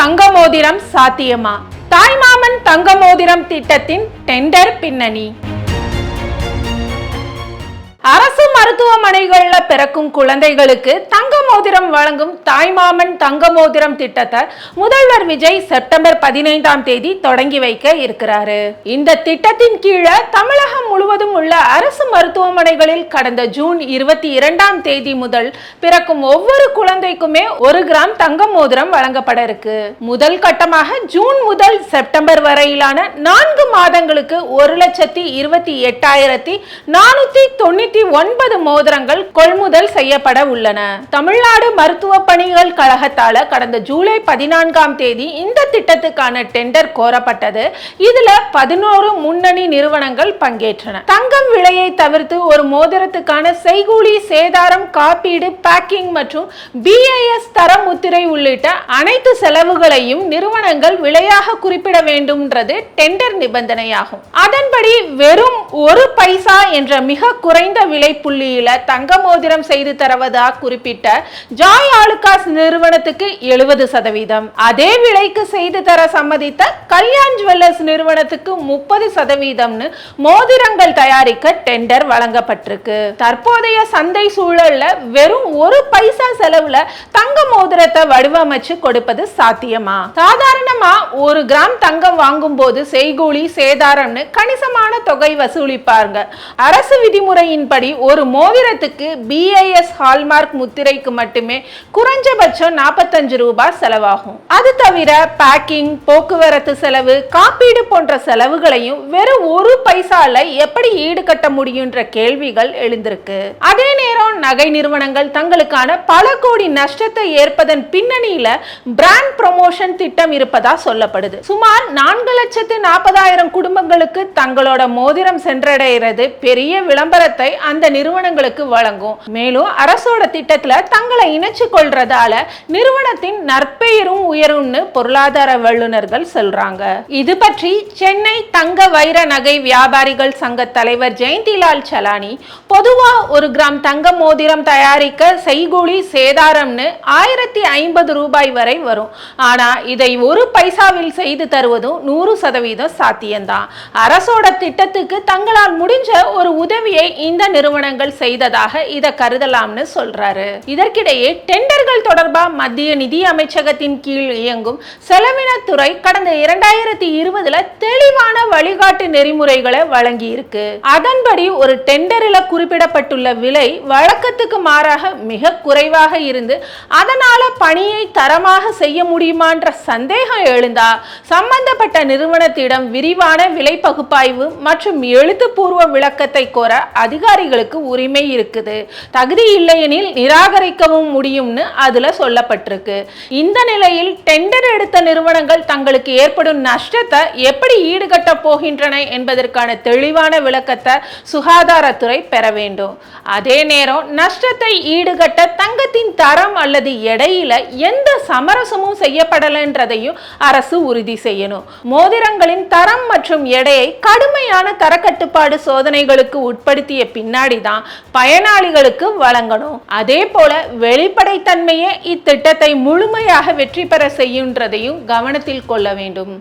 தங்க மோதிரம் சாத்தியமா? தாய்மாமன் தங்க மோதிரம் திட்டத்தின் டெண்டர் பின்னணி. அரசு மருத்துவமனைகள்ல பிறக்கும் குழந்தைகளுக்கு தங்க மோதிரம் வழங்கும் தாய்மாமன் தங்க மோதிரம் திட்டத்தை முதல்வர் விஜய் செப்டம்பர் 15ஆம் தேதி தொடங்கி வைக்க இருக்கிறாரு. இந்த திட்டத்தின் கீழே தமிழகம் முழுவதும் உள்ள அரசு மருத்துவமனைகளில் கடந்த ஜூன் 22ஆம் தேதி முதல் பிறக்கும் ஒவ்வொரு குழந்தைக்குமே 1 கிராம் தங்க மோதிரம் வழங்கப்பட இருக்கு. முதல் கட்டமாக ஜூன் முதல் செப்டம்பர் வரையிலான 4 மாதங்களுக்கு 1,28,499 மோதிரங்கள் கொள்முதல் செய்யப்பட உள்ளன. தமிழ்நாடு மருத்துவ பணிகள் கழகத்தால கடந்த ஜூலை 14ஆம் தேதி இந்த திட்டத்துக்கான டெண்டர் கோரப்பட்டது. இதுல 11 முன்னணி நிறுவனங்கள் பங்கேற்றன. தங்கம் விலையை தவிர்த்து ஒரு மோதிரத்துக்கான செய்கூலி, சேதாரம், காப்பீடு, பேக்கிங் மற்றும் BIS தர முத்திரை உள்ளிட்ட அனைத்து செலவுகளையும் நிறுவனங்கள் விலையாக குறிப்பிட வேண்டும்ன்றது டெண்டர் நிபந்தனையாகும். அதன்படி வெறும் 1 பைசா என்ற மிக குறைந்த விலை புள்ளியில தங்க மோதிரம் செய்து தருவதா குறிப்பிட்ட ஜாய் ஆலுகாஸ் நிறுவனத்துக்கு 70%, அதே விலைக்கு செய்து தர சம்மதித்த கல்யாண் ஜுவல்லர்ஸ் நிறுவனத்துக்கு 30% மோதிரங்கள் தயாரிக்க டெண்டர் வழங்கப்பட்டிருக்கு. தற்போதைய சந்தை சூழல்ல வெறும் 1 பைசா செலவுல தங்க மோதிரத்தை வடிவமைச்சு கொடுப்பது சாத்தியமா? சாதாரணமா 1 கிராம் தங்கம் வாங்கும் போது செய்கூலி, சேதாரம்னு கணிசமான தொகை வசூலிப்பாங்க. அரசு விதிமுறையின்படி ஒரு மோதிரத்துக்கு BIS ஹால்மார்க் முத்திரைக்கு மட்டுமே குறைஞ்சபட்சம் 45 ரூபாய் செலவாகும். அது தவிர பேக்கிங், போக்குவரத்து செலவு, காப்பீடு போன்ற செலவுகளையும் வெறும் 1 பைசால எப்படி ஈடுகட்ட முடியும்ன்ற கேள்விகள் எழுந்திருக்கு. அதே நேரம் நகை நிறுவனங்கள் தங்களுக்கான பல கோடி நஷ்டத்தை ஏற்பதன் பின்னணியில பிராண்ட் ப்ரமோஷன் திட்டம் இருப்பதா சொல்லப்படுது. சுமார் 4,40,000 குடும்பங்களுக்கு தங்களோட மோதிரம் சென்றடைகிறது பெரிய விளம்பரத்தை அந்த நிறுவனங்களுக்கு வழங்கும். மேலும் அரசோட திட்டத்துல தங்களை இணைச்சு கொள்றதால நிறுவனத்தின் நற்பெயரும் உயரும்னு பொருளாதார வல்லுநர்கள் சொல்றாங்க. இது பற்றி சென்னை தங்க வைர நகை வியாபாரிகள் சங்க தலைவர் ஜெயந்திலால் சலானி, பொதுவா 1 கிராம் தங்க மோதிரம் தயாரிக்க செய்கூலி, சேதாரம்னு 1050 ரூபாய் வரை வரும். ஆனா இதை 1 பைசாவில் செய்து தருவதும் 100% சாத்தியம்தான். அரசோட திட்டத்துக்கு தங்களால் முடிஞ்ச ஒரு உதவியை இந்த நிறுவனங்கள் செய்ததாக இதை கருதலாம்னு சொல்றாரு. இதற்கிடையே டெண்டர்கள் தொடர்பா மத்திய நிதி அமைச்சகத்தின் கீழ் இயங்கும் செலவினத்துறை கடந்த 2020 தெளிவான வழிகாட்டு நெறிமுறைகளை வழங்கி இருக்கு. அதன்படி ஒரு டெண்டரில் குறிப்பிடப்பட்டுள்ள விலை வழக்கத்துக்கு மாறாக மிக குறைவாக இருந்து அதனால பணியை தரமாக செய்ய முடியுமான்ற சந்தேகம் எழுந்தா சம்பந்தப்பட்ட நிறுவனத்திடம் விரிவான விலை பகுப்பாய்வு மற்றும் எழுத்துப்பூர்வ விளக்கத்தை கோர அதிகாரிகளுக்கு உரிமை இருக்குது. தகுதி இல்லையெனில் நிராகரிக்கவும் முடியும்னு அதுல சொல்லப்பட்டிருக்கு. இந்த நிலையில் டெண்டர் எடுத்த நிறுவனங்கள் தங்களுக்கு ஏற்படும் நஷ்டத்தை எப்படி ஈடுகட்ட போகின்றன என்பதற்கான தெளிவான விளக்கத்தை சுகாதாரத்துறை பெற வேண்டும். அதே நேரம் நஷ்டத்தை ஈடுகட்ட தங்கத்தின் தரம் அல்லது எடையில எந்த சமரசமும் செய்யப்படலைன்றதையும் அரசு உறுதி செய்யணும். மோதிரங்களின் தரம் மற்றும் எடையை கடுமையான தரக்கட்டுப்பாடு சோதனைகளுக்கு உட்படுத்திய பின்னாடி தான் பயனாளிகளுக்கு வழங்கணும். அதே போல வெளிப்படைத்தன்மையே இத்திட்டத்தை முழுமையாக வெற்றி பெற செய்யுன்றதையும் கவனத்தில் கொள்ள வேண்டும்.